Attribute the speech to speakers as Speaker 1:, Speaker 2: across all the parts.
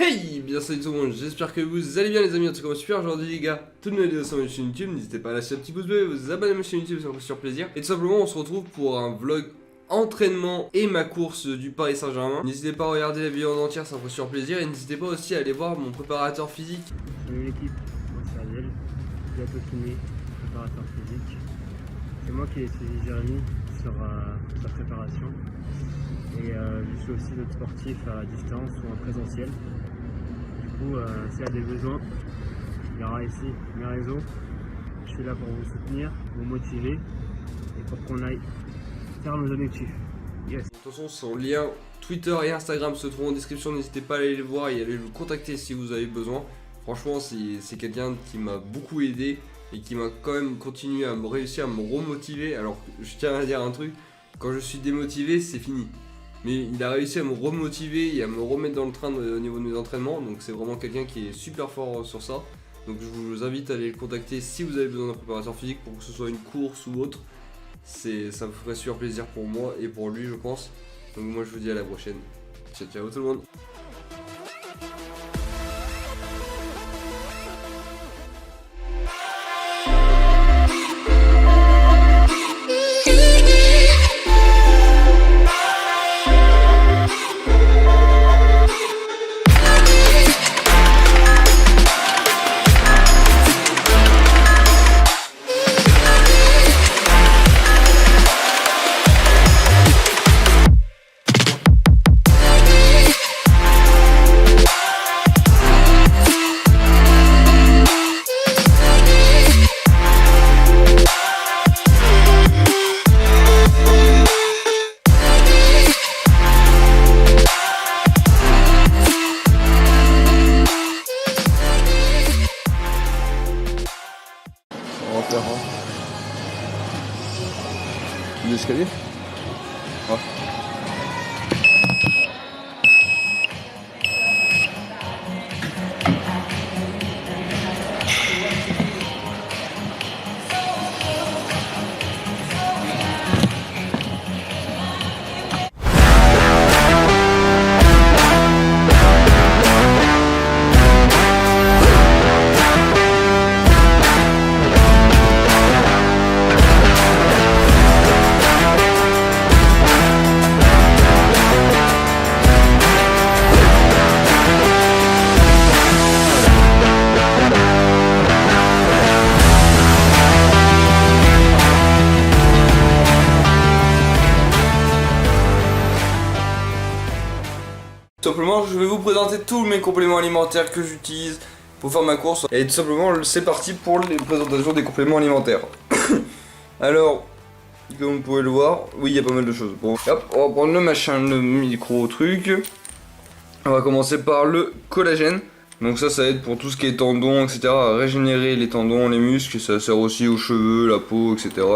Speaker 1: Hey, bien salut tout le monde, j'espère que vous allez bien les amis, en tout cas super aujourd'hui les gars. Toute nouvelle vidéo sur ma chaîne YouTube, n'hésitez pas à lâcher un petit pouce bleu et vous abonner à ma chaîne YouTube, ça me fait super plaisir. Et tout simplement on se retrouve pour un vlog entraînement et ma course du Paris Saint-Germain. N'hésitez pas à regarder la vidéo en entière, ça me fait super plaisir. Et n'hésitez pas aussi à aller voir mon préparateur physique.
Speaker 2: Salut l'équipe, moi c'est Ariel, bientôt fini, préparateur physique. C'est moi qui ai suivi Jérémy sur sa préparation. Et je suis aussi notre sportif à distance ou en présentiel. Du coup, s'il y a des besoins, il y aura ici mes réseaux. Je suis là pour vous soutenir, vous motiver et pour qu'on aille faire nos objectifs. Yes.
Speaker 1: De toute façon, son lien Twitter et Instagram se trouvent en description, n'hésitez pas à aller les voir et à aller le contacter si vous avez besoin. Franchement, c'est quelqu'un qui m'a beaucoup aidé et qui m'a quand même continué à me réussir à me remotiver. Alors, je tiens à dire un truc, quand je suis démotivé, c'est fini. Mais il a réussi à me remotiver et à me remettre dans le train au niveau de mes entraînements. Donc c'est vraiment quelqu'un qui est super fort sur ça. Donc je vous invite à aller le contacter si vous avez besoin d'un préparateur physique pour que ce soit une course ou autre. Ça me ferait super plaisir pour moi et pour lui je pense. Donc moi je vous dis à la prochaine. Ciao ciao tout le monde. L'escalier. Ouais. Tout simplement, je vais vous présenter tous mes compléments alimentaires que j'utilise pour faire ma course. Et tout simplement, c'est parti pour les présentations des compléments alimentaires. Alors, comme vous pouvez le voir, oui, il y a pas mal de choses. Bon, hop, on va prendre le machin, le micro truc. On va commencer par le collagène. Donc ça aide pour tout ce qui est tendons, etc. à régénérer les tendons, les muscles. Ça sert aussi aux cheveux, la peau, etc.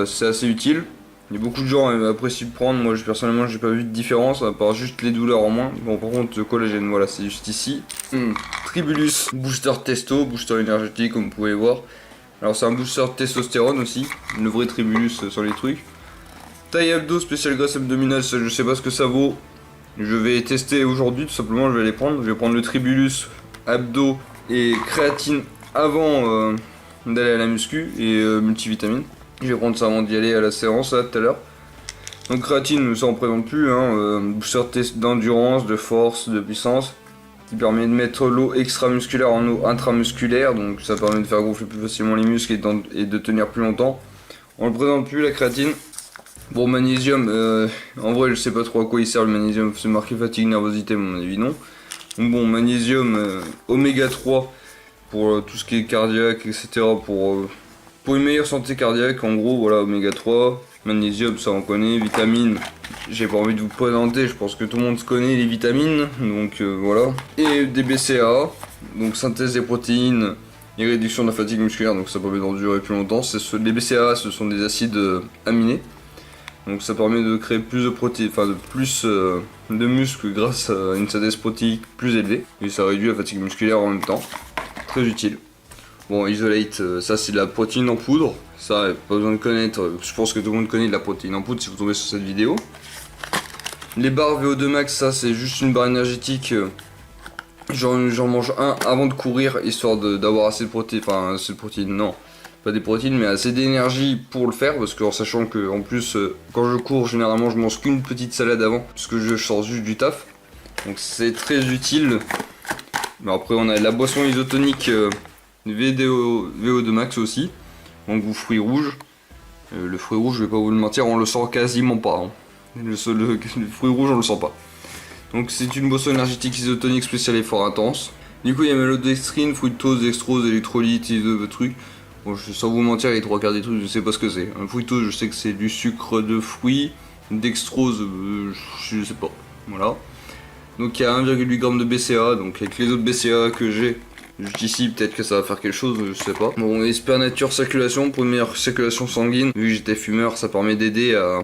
Speaker 1: C'est assez utile. Il y a beaucoup de gens apprécient prendre, moi personnellement j'ai pas vu de différence à part juste les douleurs en moins. Bon par contre le collagène voilà c'est juste ici. Tribulus, booster testo, booster énergétique comme vous pouvez voir. Alors c'est un booster de testostérone aussi, le vrai Tribulus sur les trucs. Taille abdo spécial graisse abdominale, ça, je sais pas ce que ça vaut. Je vais tester aujourd'hui tout simplement, je vais les prendre. Je vais prendre le Tribulus abdo et créatine avant d'aller à la muscu et multivitamine. Je vais prendre ça avant d'y aller à la séance là tout à l'heure. Donc créatine, ça on présente plus, hein, booster test d'endurance, de force, de puissance, qui permet de mettre l'eau extramusculaire en eau intramusculaire, donc ça permet de faire gonfler plus facilement les muscles et de tenir plus longtemps. On le présente plus la créatine. Bon magnésium, en vrai je sais pas trop à quoi il sert le magnésium, c'est marqué fatigue, nervosité, mais à mon avis non. Donc bon magnésium, oméga 3 pour tout ce qui est cardiaque, etc. Pour une meilleure santé cardiaque, en gros, voilà, oméga 3, magnésium, ça on connaît, vitamines, j'ai pas envie de vous présenter, je pense que tout le monde connaît les vitamines, donc voilà. Et des BCAA, donc synthèse des protéines et réduction de la fatigue musculaire, donc ça permet d'endurer plus longtemps. Les BCAA, ce sont des acides aminés, donc ça permet de créer plus de protéines, enfin de plus de muscles grâce à une synthèse protéique plus élevée, et ça réduit la fatigue musculaire en même temps, très utile. Bon, Isolate, ça c'est de la protéine en poudre, ça pas besoin de connaître, je pense que tout le monde connaît de la protéine en poudre si vous tombez sur cette vidéo. Les barres VO2 Max, ça c'est juste une barre énergétique J'en mange un avant de courir, histoire d'avoir assez de protéines, enfin assez de protéines, non, pas des protéines, mais assez d'énergie pour le faire, parce qu'en sachant que en plus, quand je cours, généralement je mange qu'une petite salade avant, parce que je sors juste du taf, donc c'est très utile. Mais après on a la boisson isotonique VO2 Max aussi, donc goût fruits rouges. Le fruit rouge, je vais pas vous le mentir, on le sent quasiment pas, hein. Le fruit rouge on le sent pas. Donc c'est une boisson énergétique isotonique spéciale effort intense. Du coup il y a maltodextrine, fructose, dextrose, électrolytes, trucs. Bon, sans vous mentir, les 3 quarts des trucs je sais pas ce que c'est. Un fructose je sais que c'est du sucre de fruits. Dextrose je sais pas. Voilà. Donc il y a 1,8 g de BCA, donc avec les autres BCA que j'ai juste ici, peut-être que ça va faire quelque chose, je sais pas. Bon, Esper Nature Circulation pour une meilleure circulation sanguine. Vu que j'étais fumeur, ça permet d'aider à...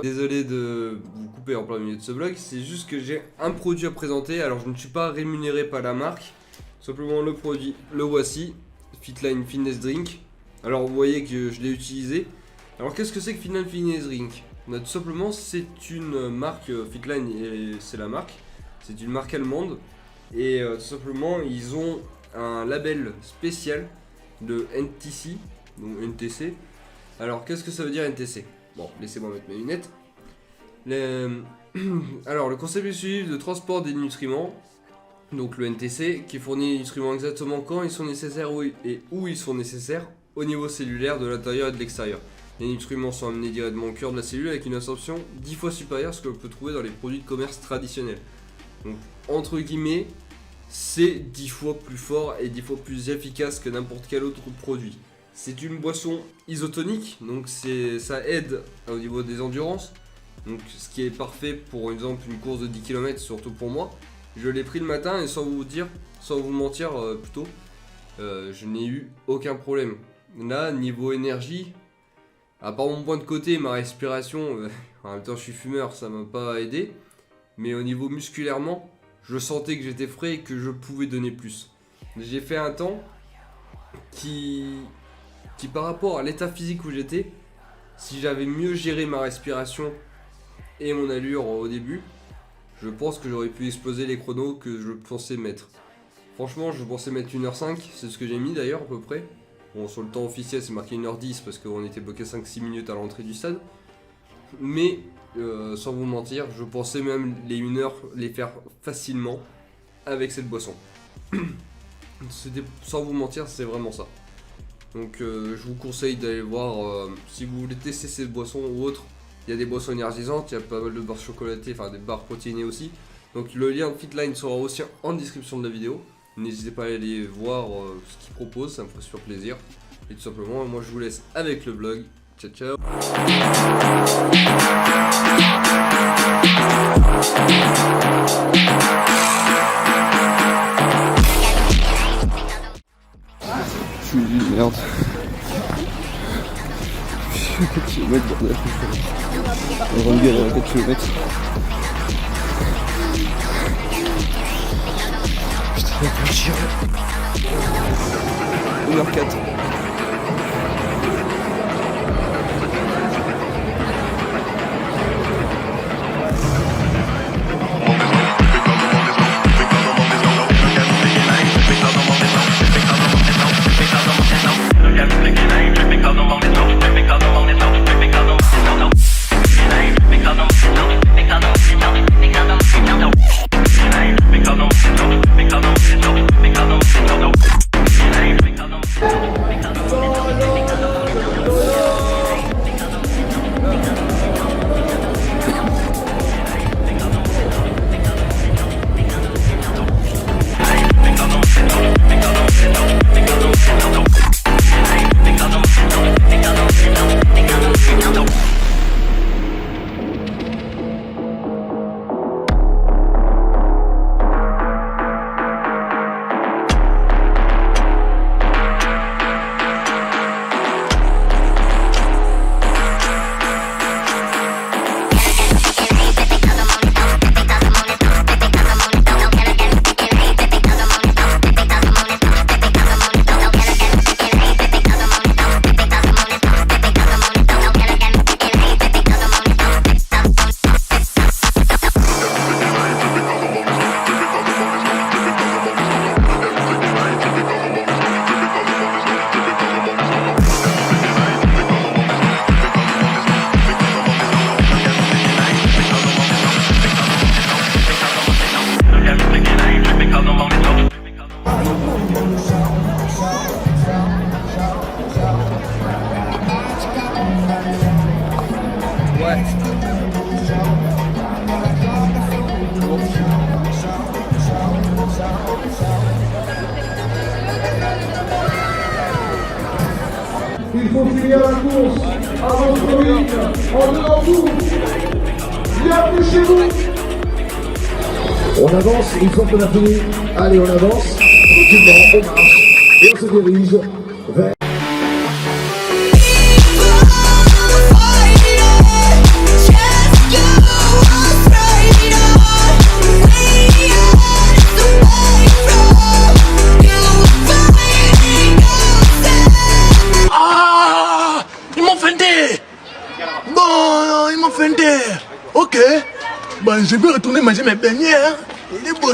Speaker 1: Désolé de vous couper en plein milieu de ce vlog, c'est juste que j'ai un produit à présenter. Alors je ne suis pas rémunéré par la marque, simplement le produit, le voici, Fitline Fitness Drink. Alors vous voyez que je l'ai utilisé. Alors qu'est-ce que c'est que Fitline Fitness Drink? Tout simplement c'est une marque, Fitline et c'est la marque, c'est une marque allemande. Et tout simplement ils ont un label spécial de NTC, donc NTC. Alors qu'est-ce que ça veut dire NTC? Bon, laissez-moi mettre mes lunettes. Alors, le concept est suivi de transport des nutriments, donc le NTC, qui fournit les nutriments exactement quand ils sont nécessaires et où ils sont nécessaires au niveau cellulaire de l'intérieur et de l'extérieur. Les nutriments sont amenés directement au cœur de la cellule avec une absorption 10 fois supérieure à ce que l'on peut trouver dans les produits de commerce traditionnels. Donc, entre guillemets, c'est 10 fois plus fort et 10 fois plus efficace que n'importe quel autre produit. C'est une boisson isotonique, donc ça aide au niveau des endurances, donc ce qui est parfait pour exemple une course de 10 km, surtout pour moi. Je l'ai pris le matin et sans vous mentir plutôt, je n'ai eu aucun problème. Là, niveau énergie, à part mon point de côté, ma respiration, en même temps je suis fumeur, ça m'a pas aidé, mais au niveau musculairement, je sentais que j'étais frais et que je pouvais donner plus. J'ai fait un temps qui par rapport à l'état physique où j'étais, si j'avais mieux géré ma respiration et mon allure au début, je pense que j'aurais pu exploser les chronos que je pensais mettre. Franchement, je pensais mettre 1h05, c'est ce que j'ai mis d'ailleurs à peu près. Bon, sur le temps officiel c'est marqué 1h10 parce qu'on était bloqué 5-6 minutes à l'entrée du stade. Mais sans vous mentir, je pensais même les 1 heure les faire facilement avec cette boisson. Sans vous mentir, c'est vraiment ça. Donc je vous conseille d'aller voir si vous voulez tester cette boisson ou autre. Il y a des boissons énergisantes, il y a pas mal de barres chocolatées, enfin des barres protéinées aussi. Donc le lien de Fitline sera aussi en description de la vidéo. N'hésitez pas à aller voir ce qu'ils proposent, ça me ferait super plaisir. Et tout simplement, moi je vous laisse avec le vlog. Ciao ciao. Merde. 4 km, bordel. On va me galérer à 4 km. Putain, il va pas chier. 1h04.
Speaker 3: Il faut finir la course à votre rythme, en devant vous. Bienvenue chez vous. On avance, une fois qu'on a fini. Allez, on avance. Tranquillement, on marche. Et on se dirige vers...
Speaker 4: je vais retourner manger mes beignets. Hein. On est beau.